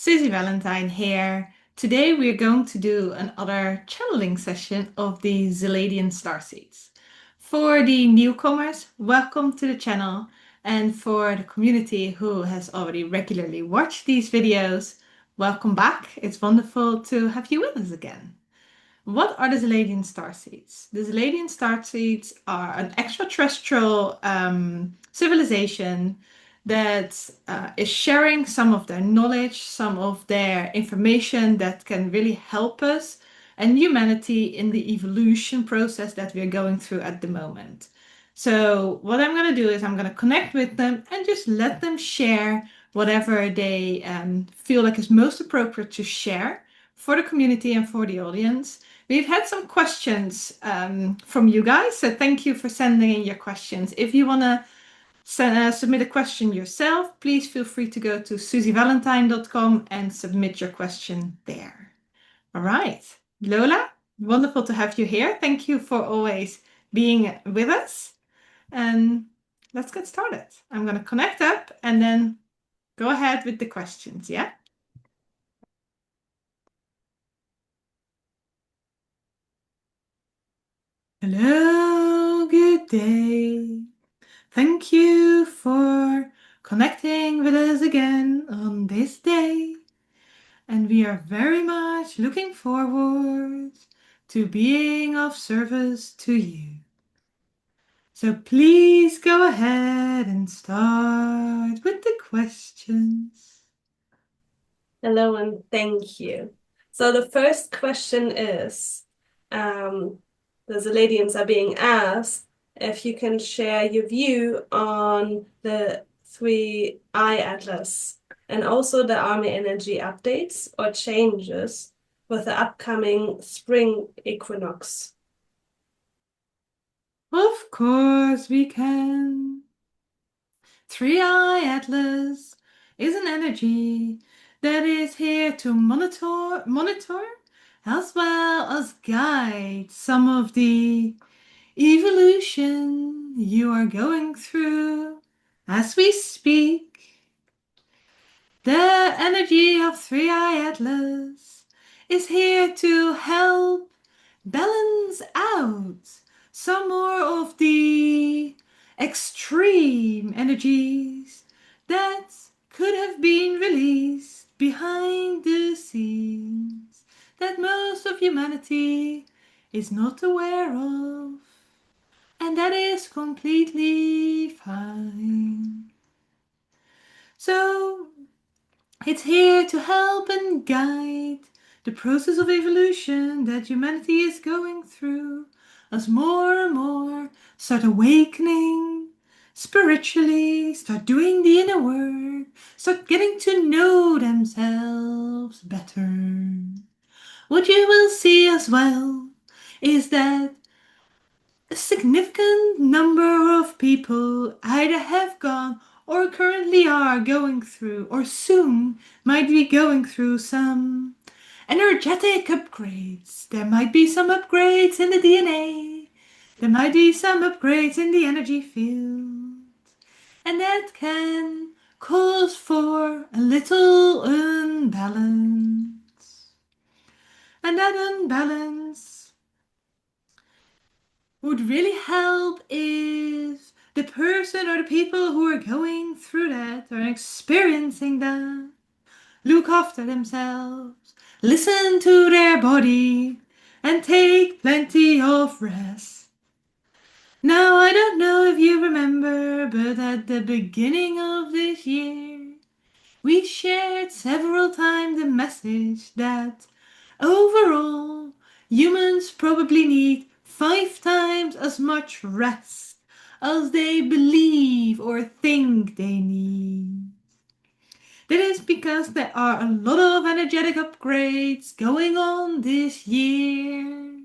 Susie Valentine here. Today we're going to do another channeling session of the Zealadian Starseeds. For the newcomers, welcome to the channel, and for the community who has already regularly watched these videos, welcome back. It's wonderful to have you with us again. What are the Zealadian Starseeds? The Zealadian Starseeds are an extraterrestrial civilization that is sharing some of their knowledge, some of their information that can really help us and humanity in the evolution process that we're going through at the moment. So what I'm going to do is I'm going to connect with them and just let them share whatever they feel like is most appropriate to share for the community and for the audience. We've had some questions from you guys, so thank you for sending in your questions. If you want to submit a question yourself, please feel free to go to susievalentine.com and submit your question there. All right, Lola, wonderful to have you here. Thank you for always being with us. And let's get started. I'm going to connect up and then go ahead with the questions, yeah? Hello, good day. Thank you for connecting with us again on this day. And we are very much looking forward to being of service to you. So please go ahead and start with the questions. Hello and thank you. So the first question is, the Zeledians are being asked if you can share your view on the 3-eye atlas and also the army energy updates or changes with the upcoming spring equinox. Of course we can. 3-eye atlas is an energy that is here to monitor as well as guide some of the evolution you are going through as we speak. The energy of 3-eye atlas is here to help balance out some more of the extreme energies that could have been released behind the scenes that most of humanity is not aware of, and that is completely fine. So it's here to help and guide the process of evolution that humanity is going through as more and more start awakening spiritually, start doing the inner work, start getting to know themselves better. What you will see as well is that a significant number of people either have gone or currently are going through or soon might be going through some energetic upgrades. There might be some upgrades in the DNA. There might be some upgrades in the energy field. And that can cause for a little unbalance. And that unbalance would really help if the person or the people who are going through that or experiencing that look after themselves, listen to their body, and take plenty of rest. Now, I don't know if you remember, but at the beginning of this year, we shared several times the message that overall, humans probably need 5 times as much rest as they believe or think they need. That is because there are a lot of energetic upgrades going on this year.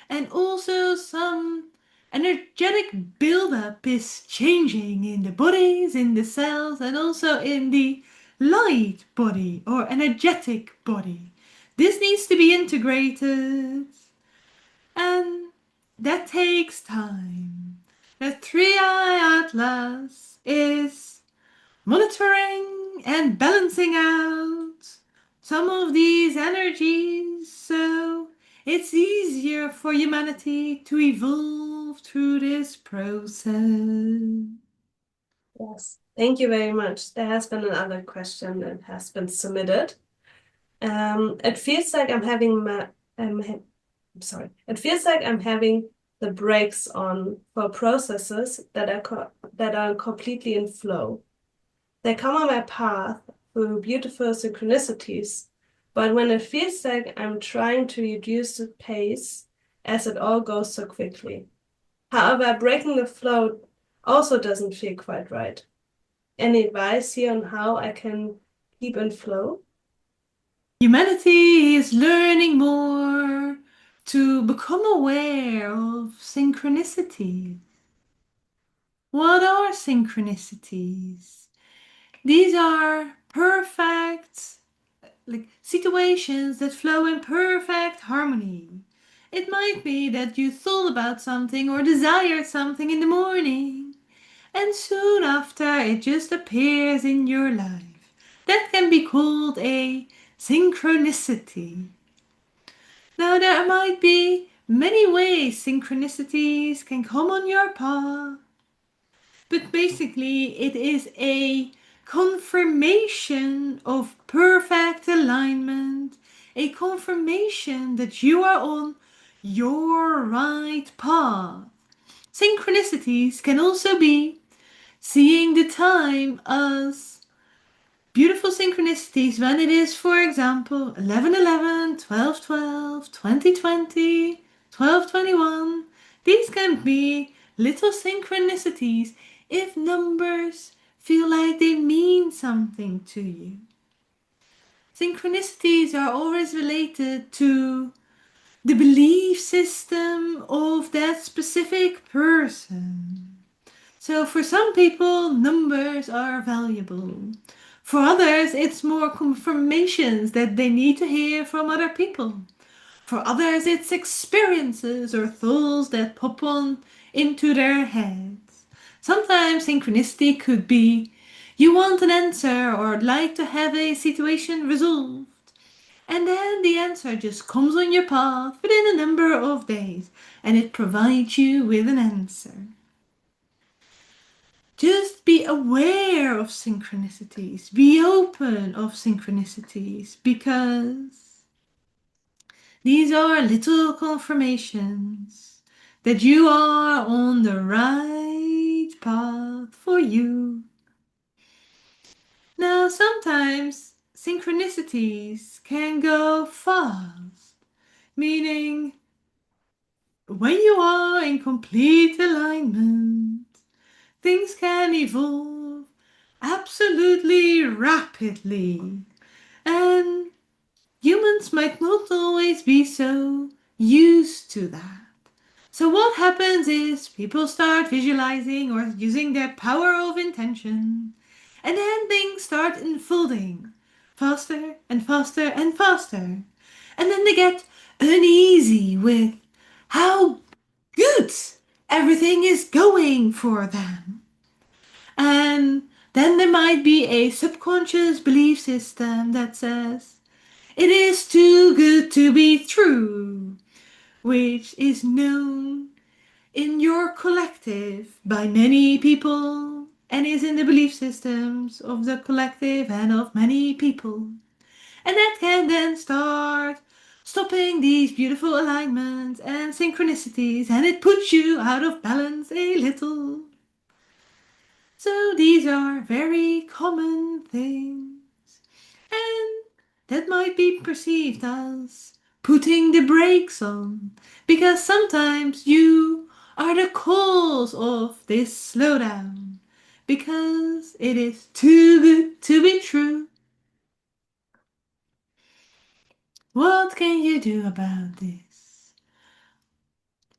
And also some energetic buildup is changing in the bodies, in the cells, and also in the light body or energetic body. This needs to be integrated, and that takes time. The 3-eye atlas is monitoring and balancing out some of these energies, so it's easier for humanity to evolve through this process. Yes, thank you very much. There has been another question that has been submitted. It feels like I'm having I'm sorry. It feels like I'm having the brakes on for processes that are completely in flow. They come on my path through beautiful synchronicities, but when it feels like I'm trying to reduce the pace as it all goes so quickly. However, breaking the flow also doesn't feel quite right. Any advice here on how I can keep in flow? Humanity is learning more to become aware of synchronicities. What are synchronicities? These are perfect situations that flow in perfect harmony. It might be that you thought about something or desired something in the morning, and soon after it just appears in your life. That can be called a synchronicity. Now, there might be many ways synchronicities can come on your path, but basically, it is a confirmation of perfect alignment, a confirmation that you are on your right path. Synchronicities can also be seeing the time as beautiful synchronicities when it is, for example, 11:11, 12:12, 20:20, 12:21. These can be little synchronicities if numbers feel like they mean something to you. Synchronicities are always related to the belief system of that specific person. So for some people, numbers are valuable. For others, it's more confirmations that they need to hear from other people. For others, it's experiences or thoughts that pop on into their heads. Sometimes synchronicity could be you want an answer or like to have a situation resolved. And then the answer just comes on your path within a number of days and it provides you with an answer. Just be aware of synchronicities. Be open of synchronicities because these are little confirmations that you are on the right path for you. Now, sometimes synchronicities can go fast, meaning when you are in complete alignment, things can evolve absolutely rapidly. And humans might not always be so used to that. So what happens is people start visualizing or using their power of intention. And then things start unfolding faster and faster and faster. And then they get uneasy with how good everything is going for them. And then there might be a subconscious belief system that says, it is too good to be true, which is known in your collective by many people and is in the belief systems of the collective and of many people. And that can then start stopping these beautiful alignments and synchronicities, and it puts you out of balance a little. So these are very common things, and that might be perceived as putting the brakes on, because sometimes you are the cause of this slowdown, because it is too good to be true. What can you do about this?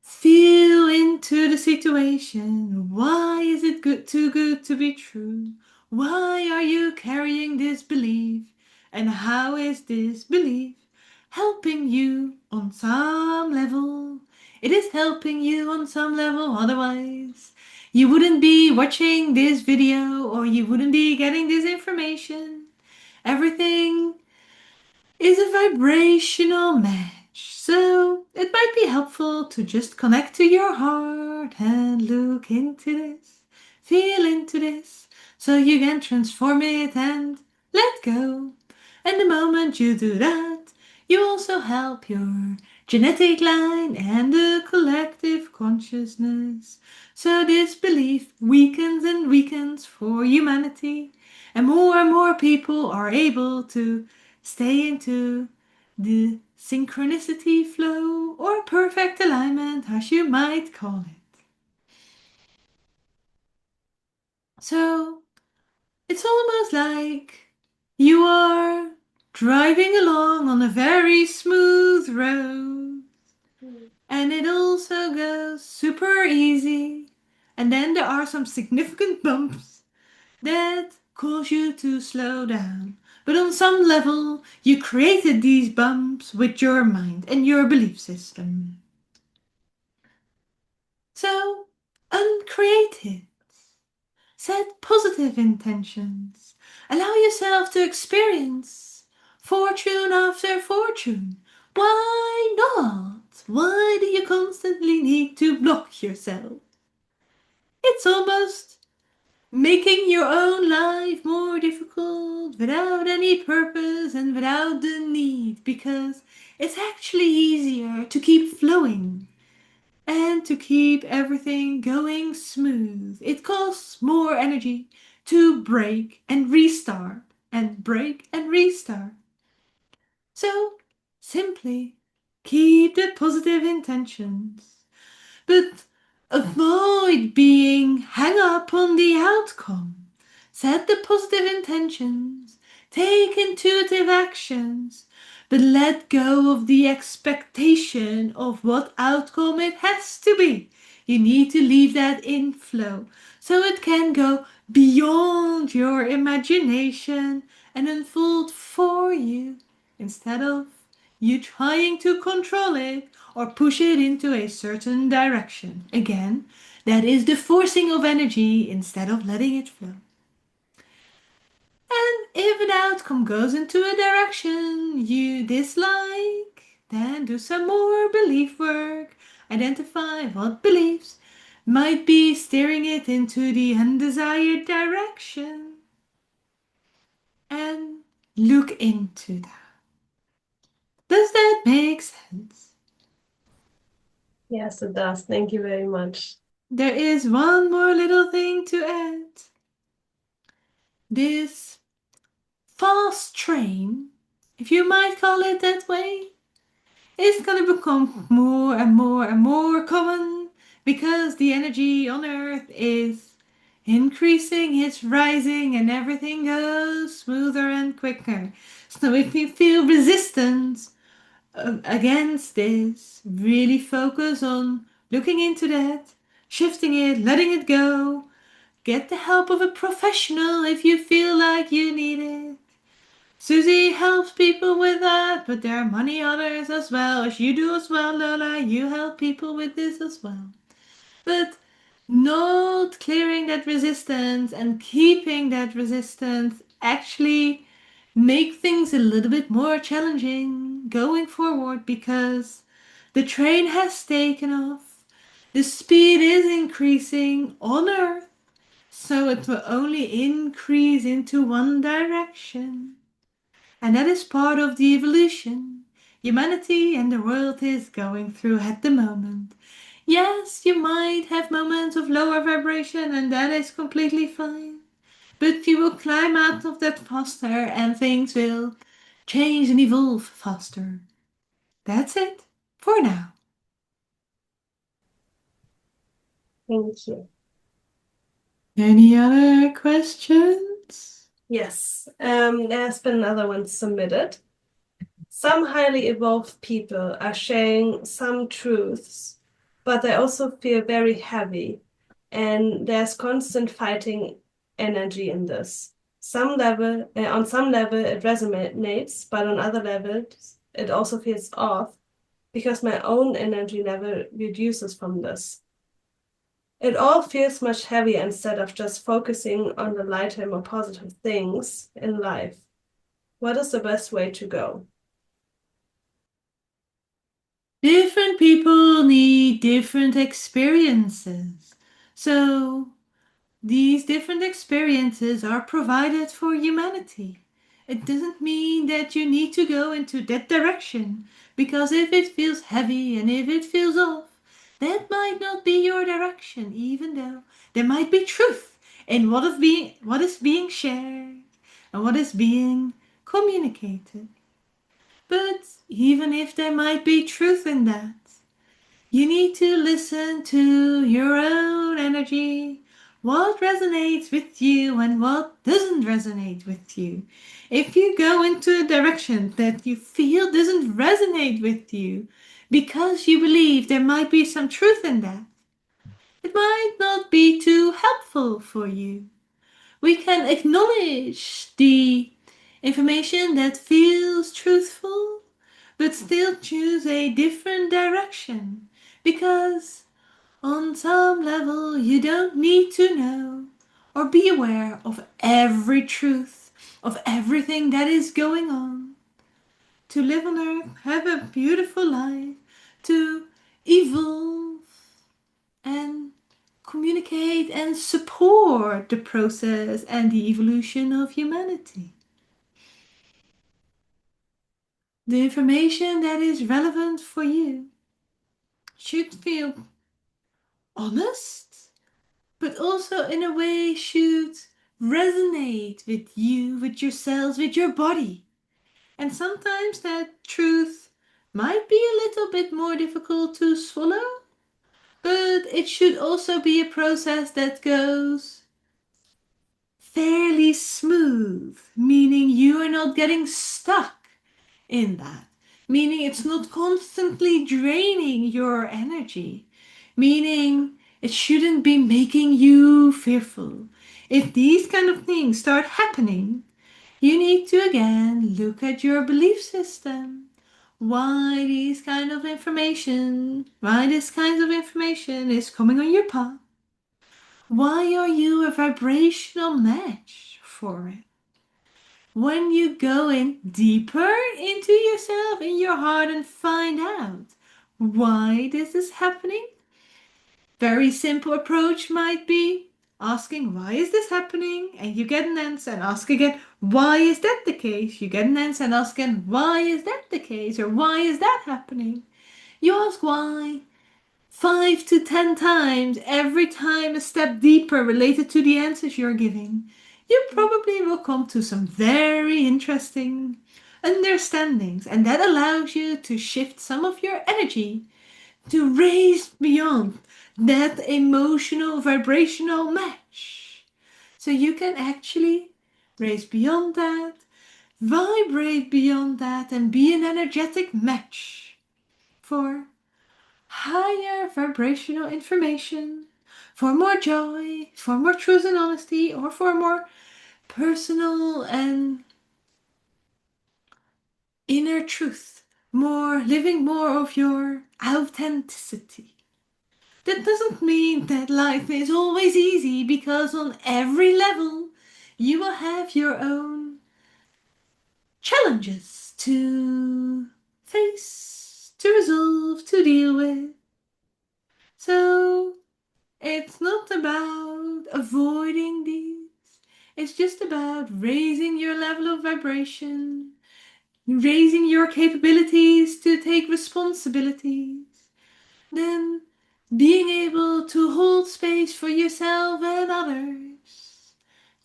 Feel into the situation. Why is it too good to be true? Why are you carrying this belief? And how is this belief helping you on some level? It is helping you on some level, otherwise you wouldn't be watching this video or you wouldn't be getting this information. Everything is a vibrational match. So it might be helpful to just connect to your heart and look into this, feel into this, so you can transform it and let go. And the moment you do that, you also help your genetic line and the collective consciousness. So this belief weakens and weakens for humanity, and more people are able to stay into the synchronicity flow or perfect alignment, as you might call it. So it's almost like you are driving along on a very smooth road, and it also goes super easy. And then there are some significant bumps that cause you to slow down. But on some level, you created these bumps with your mind and your belief system. So, uncreate it. Set positive intentions. Allow yourself to experience fortune after fortune. Why not? Why do you constantly need to block yourself? It's almost making your own life more difficult without any purpose and without the need, because it's actually easier to keep flowing and to keep everything going smooth. It costs more energy to break and restart and break and restart. So simply keep the positive intentions, but avoid being hung up on the outcome. Set the positive intentions, take intuitive actions, but let go of the expectation of what outcome it has to be. You need to leave that in flow so it can go beyond your imagination and unfold for you instead of you trying to control it or push it into a certain direction. Again, that is the forcing of energy instead of letting it flow. And if an outcome goes into a direction you dislike, then do some more belief work. Identify what beliefs might be steering it into the undesired direction and look into that. Does that make sense? Yes, it does. Thank you very much. There is one more little thing to add. This fast train, if you might call it that way, is going to become more and more and more common because the energy on Earth is increasing, it's rising, and everything goes smoother and quicker. So if you feel resistance against this, really focus on looking into that, shifting it, letting it go. Get the help of a professional if you feel like you need it. Susie helps people with that, but there are many others as well, as you do as well, Lola. You help people with this as well. But not clearing that resistance and keeping that resistance actually make things a little bit more challenging going forward because the train has taken off. The speed is increasing on Earth, so it will only increase into one direction. And that is part of the evolution humanity and the world is going through at the moment. Yes, you might have moments of lower vibration, and that is completely fine. But you will climb out of that faster, and things will change and evolve faster. That's it for now. Thank you. Any other questions? Yes, there's been another one submitted. Some highly evolved people are sharing some truths, but they also feel very heavy, and there's constant fighting energy in this. On some level, it resonates, but on other levels, it also feels off because my own energy level reduces from this. It all feels much heavier instead of just focusing on the lighter, more positive things in life. What is the best way to go? Different people need different experiences. So, these different experiences are provided for humanity. It doesn't mean that you need to go into that direction, because if it feels heavy and if it feels off, that might not be your direction, even though there might be truth in what is being shared and what is being communicated. But even if there might be truth in that, you need to listen to your own energy. What resonates with you and what doesn't resonate with you. If you go into a direction that you feel doesn't resonate with you because you believe there might be some truth in that, it might not be too helpful for you. We can acknowledge the information that feels truthful, but still choose a different direction because on some level you don't need to know or be aware of every truth, of everything that is going on. To live on earth, have a beautiful life, to evolve and communicate and support the process and the evolution of humanity. The information that is relevant for you should feel honest, but also in a way should resonate with you, with yourselves, with your body. And sometimes that truth might be a little bit more difficult to swallow, but it should also be a process that goes fairly smooth, meaning you are not getting stuck in that, meaning it's not constantly draining your energy, meaning it shouldn't be making you fearful. If these kind of things start happening, you need to again look at your belief system. Why this kind of information is coming on your path. Why are you a vibrational match for it? When you go in deeper into yourself, in your heart, and find out why this is happening, very simple approach might be asking, why is this happening? And you get an answer, and ask again, why is that the case? You get an answer, and ask again, why is that the case? Or why is that happening? You ask why 5 to 10 times every time a step deeper related to the answers you're giving. You probably will come to some very interesting understandings, and that allows you to shift some of your energy to raise beyond that emotional vibrational match. So you can actually raise beyond that, vibrate beyond that, and be an energetic match for higher vibrational information, for more joy, for more truth and honesty, or for more personal and inner truth, more living more of your authenticity. That doesn't mean that life is always easy, because on every level you will have your own challenges to face, to resolve, to deal with. So it's not about avoiding these. It's just about raising your level of vibration, raising your capabilities to take responsibilities, then being able to hold space for yourself and others.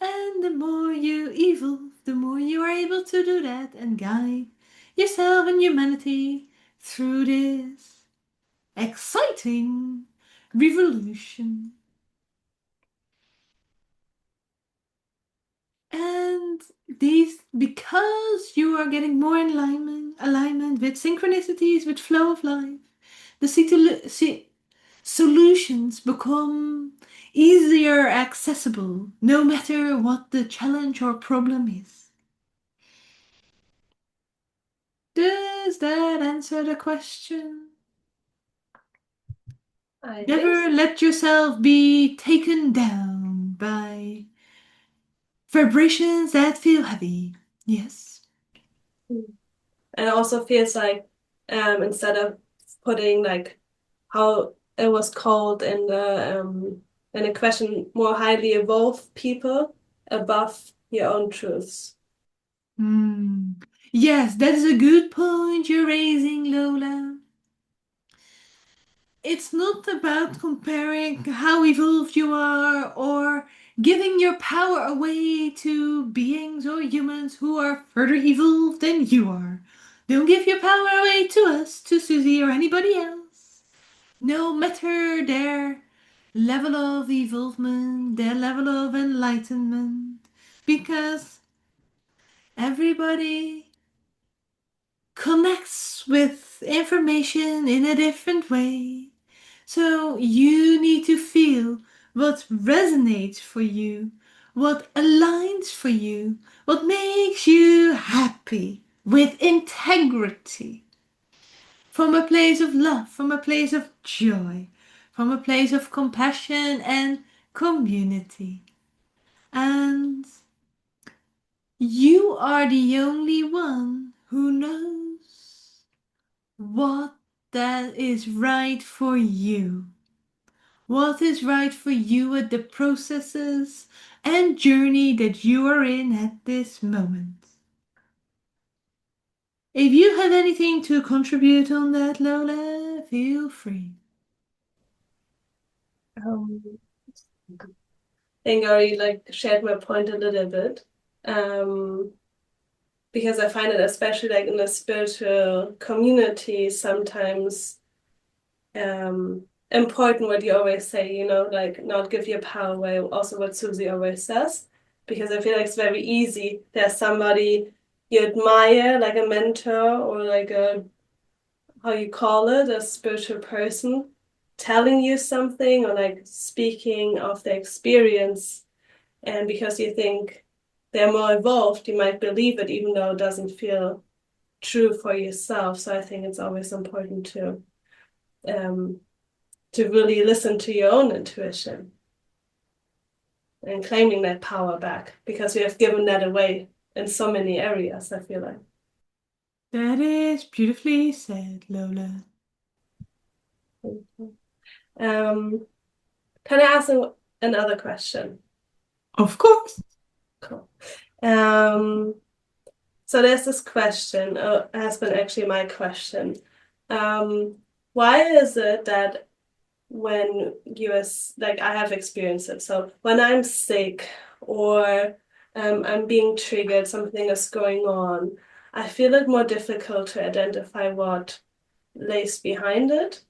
And the more you evolve, the more you are able to do that and guide yourself and humanity through this exciting revolution. And these, because you are getting more in alignment with synchronicities, with flow of life, the solutions become easier accessible, no matter what the challenge or problem is. Does that answer the question? I think Never let yourself be taken down by vibrations that feel heavy. Yes. so. And it also feels like instead of putting like how it was called in the question, more highly evolved people above your own truths. Hmm. Yes, that is a good point you're raising, Lola. It's not about comparing how evolved you are or giving your power away to beings or humans who are further evolved than you are. Don't give your power away to us, to Susie or anybody else. No matter their level of evolvement, their level of enlightenment, because everybody connects with information in a different way. So you need to feel what resonates for you, what aligns for you, what makes you happy with integrity. From a place of love, from a place of joy, from a place of compassion and community. And you are the only one who knows what that is right for you. What is right for you at the processes and journey that you are in at this moment. If you have anything to contribute on that, Lola, feel free. Um, I think I already like shared my point a little bit. Um, because I find it especially like in the spiritual community sometimes important what you always say, like not give your power away, also what Susie always says, because I feel like it's very easy. There's somebody you admire, like a mentor or like a, how you call it, a spiritual person telling you something or like speaking of their experience. And because you think they're more evolved, you might believe it even though it doesn't feel true for yourself. So I think it's always important um, to really listen to your own intuition and claiming that power back because we have given that away in so many areas, I feel like. That is beautifully said, Lola. Um, can I ask another question? Of course. Cool. Um, so there's this question, has been actually my question. Um, why is it that when like I have experienced it. So when I'm sick or I'm being triggered, something is going on, I feel it more difficult to identify what lays behind it.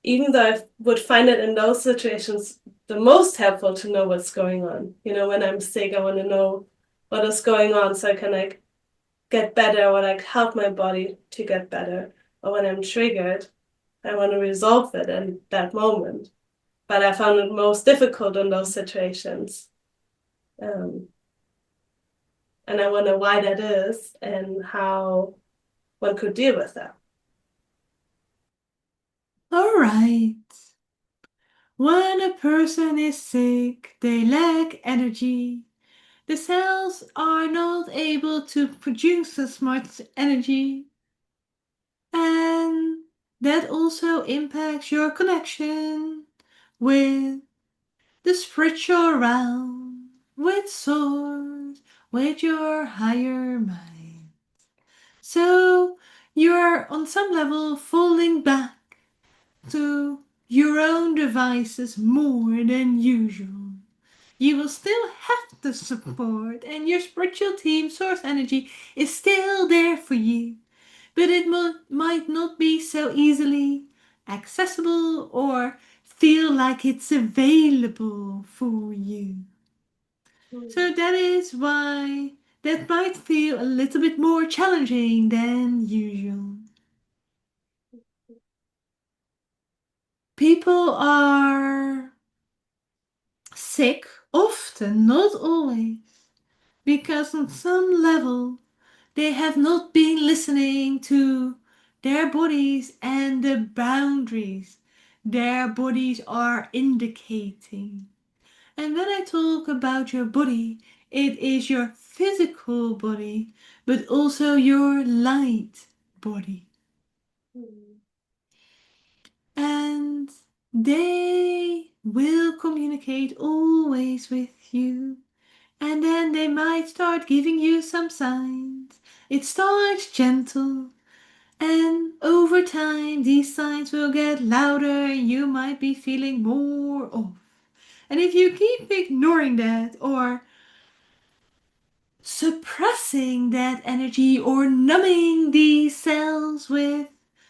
Even though I would find it in those situations the most helpful to know what's going on. When I'm sick, I want to know what is going on so I can like get better or like help my body to get better. Or when I'm triggered, I want to resolve it in that moment, but I found it most difficult in those situations. Um, and I wonder why that is and how one could deal with that. All right. When a person is sick, they lack energy. The cells are not able to produce as much energy, and that also impacts your connection with the spiritual realm, with source, with your higher mind. So you're on some level falling back to your own devices more than usual. You will still have the support, and your spiritual team, Source Energy, is still there for you. But it might not be so easily accessible or feel like it's available for you. So that is why that might feel a little bit more challenging than usual. People are sick often, not always, because on some level they have not been listening to their bodies and the boundaries their bodies are indicating. And when I talk about your body, it is your physical body, but also your light body. and they will communicate always with you. And then they might start giving you some signs. It starts gentle, and over time these signs will get louder and you might be feeling more off. And if you keep ignoring that or suppressing that energy or numbing these cells with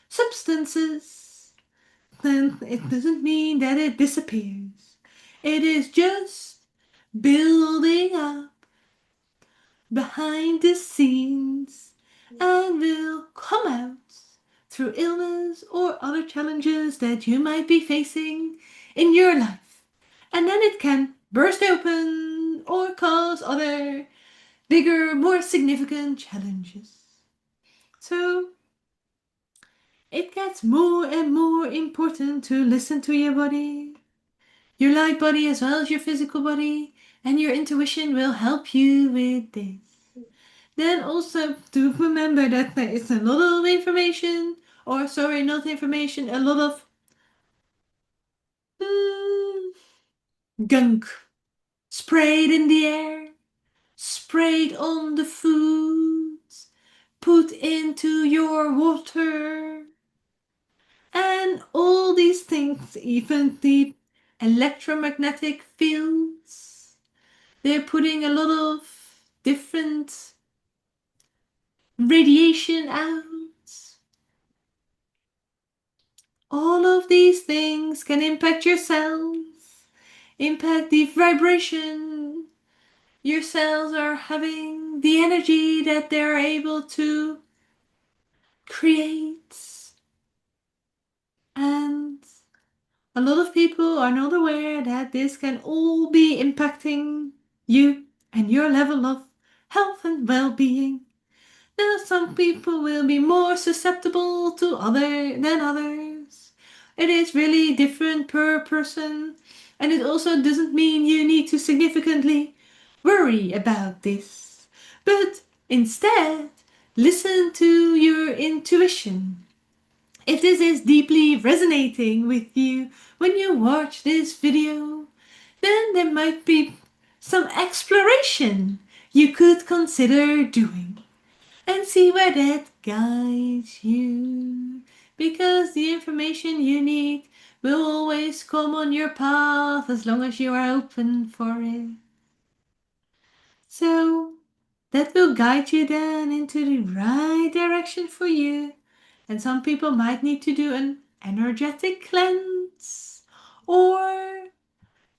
substances, then it doesn't mean that it disappears. It is just building up behind the scenes and will come out through illness or other challenges that you might be facing in your life. And then it can burst open or cause other bigger, more significant challenges. So it gets more and more important to listen to your body, your light body as well as your physical body, and your intuition will help you with this. Then also to remember that there is a lot of information, or sorry, not information, a lot of mm, gunk sprayed in the air, sprayed on the foods, put into your water, and all these things, even the electromagnetic fields, they're putting a lot of different radiation out. All of these things can impact your cells, impact the vibration your cells are having, the energy that they're able to create. And a lot of people are not aware that this can all be impacting you and your level of health and well-being. Now, some people will be more susceptible to other than others. It is really different per person, and it also doesn't mean you need to significantly worry about this. But instead, listen to your intuition. If this is deeply resonating with you when you watch this video, then there might be some exploration you could consider doing and see where that guides you. Because the information you need will always come on your path as long as you are open for it. So that will guide you then into the right direction for you. And some people might need to do an energetic cleanse or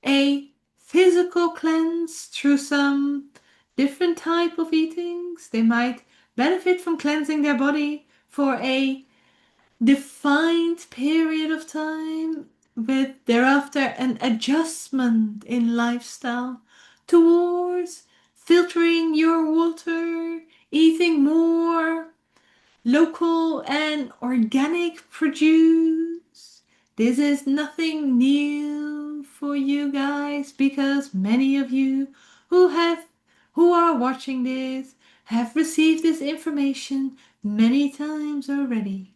a physical cleanse through some different type of eatings. They might benefit from cleansing their body for a defined period of time with thereafter an adjustment in lifestyle towards filtering your water, eating more local and organic produce. This is nothing new for you guys because many of you who are watching this have received this information many times already.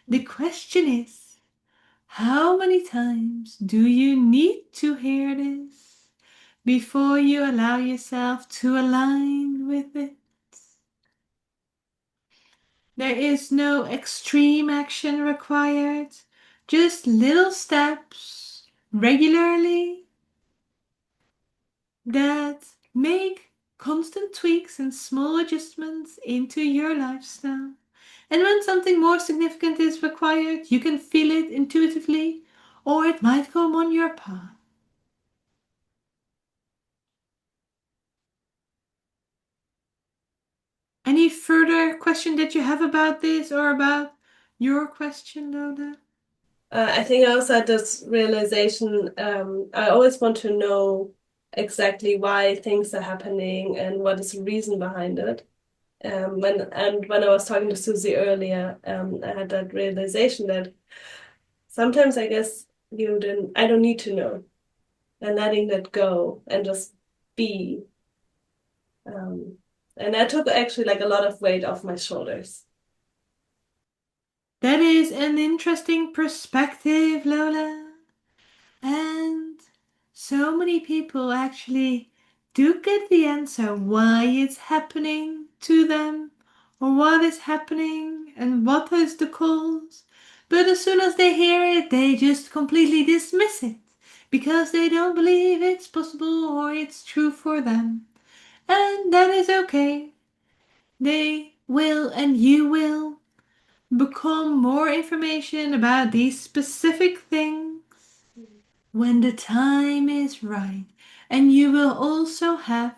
The question is, how many times do you need to hear this before you allow yourself to align with it? There is no extreme action required, just little steps regularly that make constant tweaks and small adjustments into your lifestyle. And when something more significant is required, you can feel it intuitively, or it might come on your path. Any further question that you have about this or about your question, Lola? I think I also had this realization. I always want to know exactly why things are happening and what is the reason behind it. When I was talking to Susie earlier, I had that realization that sometimes I guess I don't need to know, and letting that go and just be. And that took actually like a lot of weight off my shoulders. That is an interesting perspective, Lola. And so many people actually do get the answer why it's happening to them, or what is happening, and what is the cause. But as soon as they hear it, they just completely dismiss it because they don't believe it's possible or it's true for them. And that is okay. They will, and you will, become more information about these specific things when the time is right. And you will also have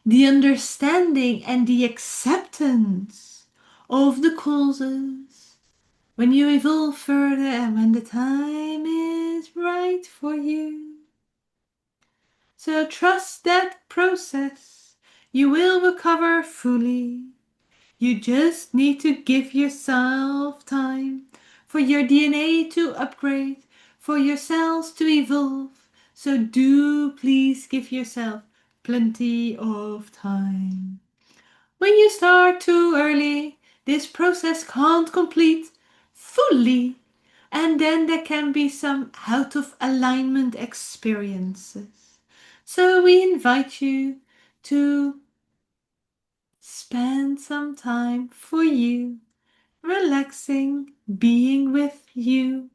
the understanding and the acceptance of the causes when you evolve further and when the time is right for you. So trust that process. You will recover fully. You just need to give yourself time for your DNA to upgrade, for your cells to evolve. So do please give yourself plenty of time. When you start too early, this process can't complete fully, and then there can be some out of alignment experiences. So we invite you to spend some time for you, relaxing, being with you,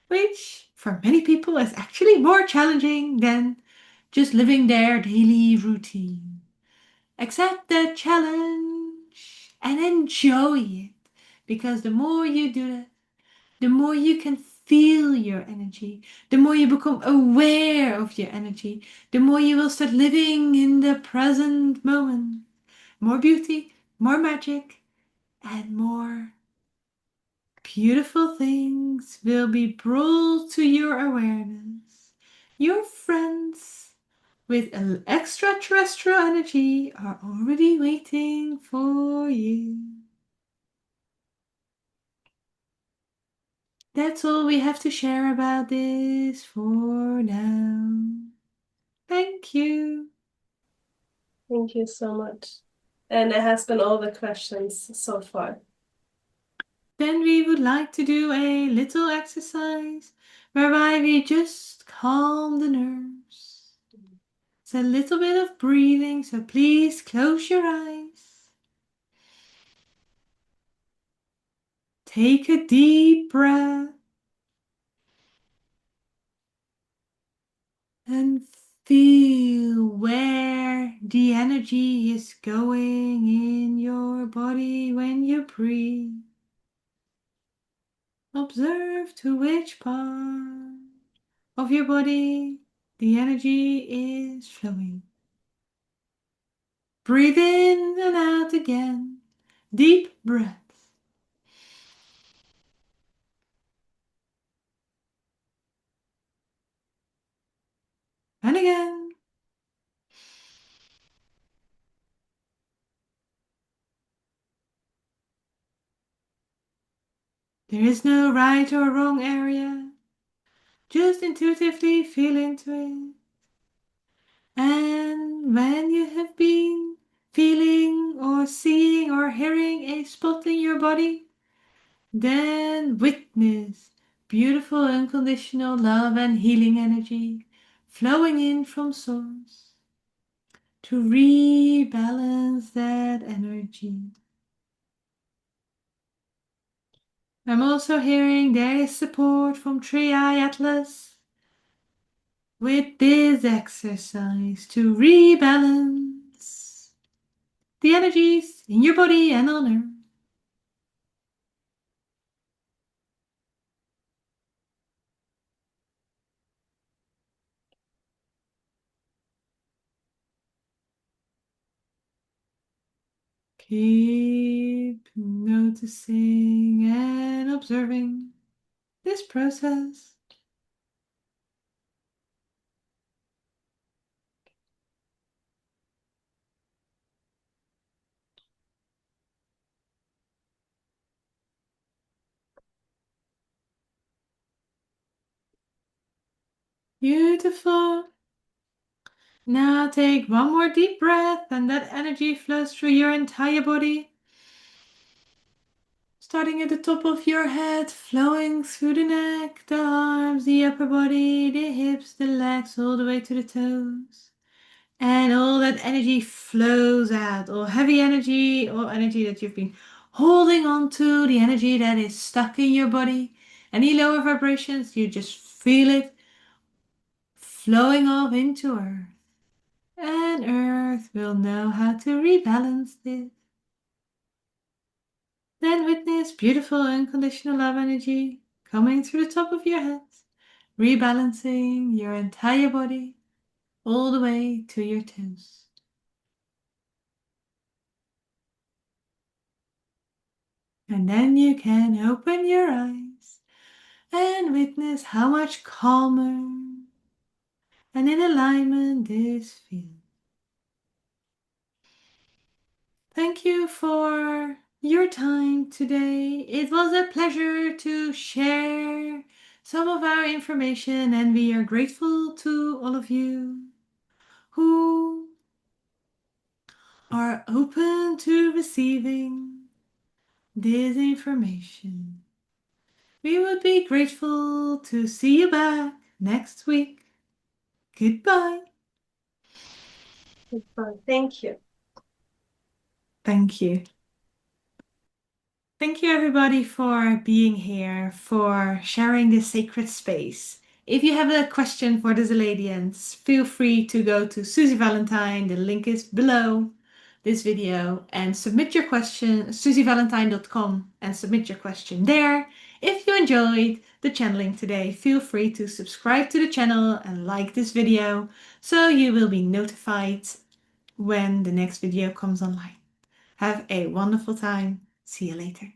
which for many people is actually more challenging than just living their daily routine. Accept the challenge and enjoy it, because the more you do it, the more you can feel your energy, the more you become aware of your energy, the more you will start living in the present moment. More beauty, more magic, and more beautiful things will be brought to your awareness. Your friends with an extraterrestrial energy are already waiting for you. That's all we have to share about this for now. Thank you. Thank you so much. And it has been all the questions so far. Then we would like to do a little exercise whereby we just calm the nerves. It's a little bit of breathing, so please close your eyes. Take a deep breath and feel where the energy is going in your body when you breathe. Observe to which part of your body the energy is flowing. Breathe in and out again. Deep breaths. And again. There is no right or wrong area. Just intuitively feel into it. And when you have been feeling or seeing or hearing a spot in your body, then witness beautiful unconditional love and healing energy flowing in from source to rebalance that energy. I'm also hearing there is support from Tri Atlas with this exercise to rebalance the energies in your body and on earth. Keep noticing and observing this process. Beautiful. Now take one more deep breath and that energy flows through your entire body. Starting at the top of your head, flowing through the neck, the arms, the upper body, the hips, the legs, all the way to the toes. And all that energy flows out, or heavy energy, or energy that you've been holding on to, the energy that is stuck in your body. Any lower vibrations, you just feel it flowing off into Earth. And Earth will know how to rebalance this. Then witness beautiful unconditional love energy coming through the top of your head, rebalancing your entire body all the way to your toes. And then you can open your eyes and witness how much calmer and in alignment this feels. Thank you for your time today. It was a pleasure to share some of our information, and we are grateful to all of you who are open to receiving this information. We would be grateful to see you back next week. Goodbye. Goodbye. Thank you. Thank you. Thank you everybody for being here, for sharing this sacred space. If you have a question for the Zeledians, feel free to go to Susie Valentine. The link is below this video, and submit your question, susievalentine.com, and submit your question there. If you enjoyed the channeling today, feel free to subscribe to the channel and like this video so you will be notified when the next video comes online. Have a wonderful time. See you later.